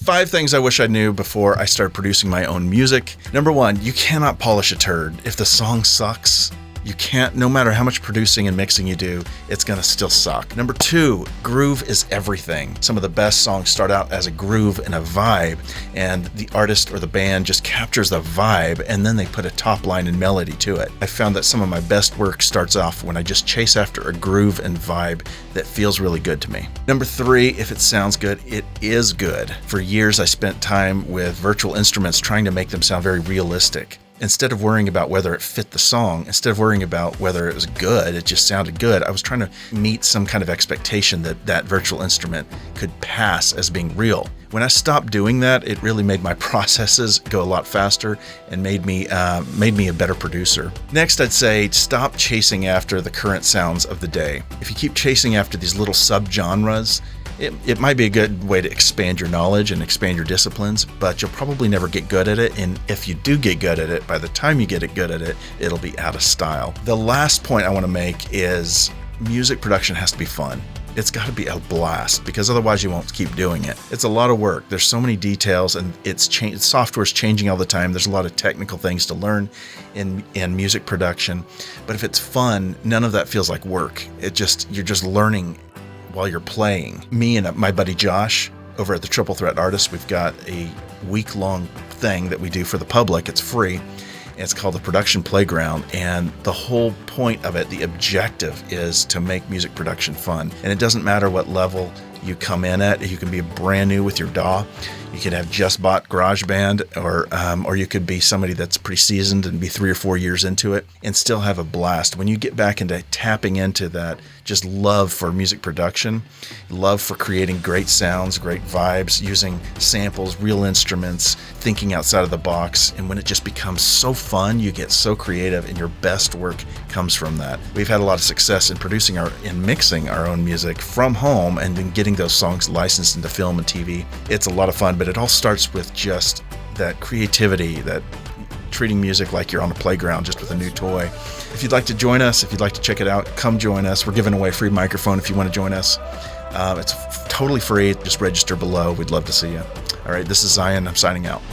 5 things I wish I knew before I started producing my own music. Number 1, you cannot polish a turd. If the song sucks, you can't, no matter how much producing and mixing you do, it's gonna still suck. Number 2, groove is everything. Some of the best songs start out as a groove and a vibe, and the artist or the band just captures the vibe, and then they put a top line and melody to it. I found that some of my best work starts off when I just chase after a groove and vibe that feels really good to me. Number 3, if it sounds good, it is good. For years, I spent time with virtual instruments trying to make them sound very realistic. Instead of worrying about whether it fit the song, instead of worrying about whether it was good, it just sounded good, I was trying to meet some kind of expectation that that virtual instrument could pass as being real. When I stopped doing that, it really made my processes go a lot faster and made me a better producer. Next, I'd say stop chasing after the current sounds of the day. If you keep chasing after these little subgenres, it might be a good way to expand your knowledge and expand your disciplines, but you'll probably never get good at it. And if you do get good at it, by the time you get good at it, it'll be out of style. The last point I want to make is music production has to be fun. It's got to be a blast, because otherwise you won't keep doing it. It's a lot of work. There's so many details, and software's changing all the time. There's a lot of technical things to learn in music production. But if it's fun, none of that feels like work. You're just learning while you're playing. Me and my buddy Josh over at the Triple Threat Artists, we've got a week-long thing that we do for the public. It's free. It's called the Production Playground, and the whole point of it, the objective, is to make music production fun. And it doesn't matter what level you come in at. You can be brand new with your DAW. You could have just bought GarageBand, or you could be somebody that's pretty seasoned and be 3 or 4 years into it and still have a blast. When you get back into tapping into that just love for music production, love for creating great sounds, great vibes, using samples, real instruments, thinking outside of the box, and when it just becomes so fun, you get so creative, and your best work comes from that. We've had a lot of success in producing and mixing our own music from home, and then getting those songs licensed into film and TV. It's a lot of fun, but it all starts with just that creativity, that treating music like you're on a playground just with a new toy. If you'd like to join us, if you'd like to check it out, come join us. We're giving away a free microphone if you want to join us. It's totally free. Just register below. We'd love to see you. All right, this is Zion. I'm signing out.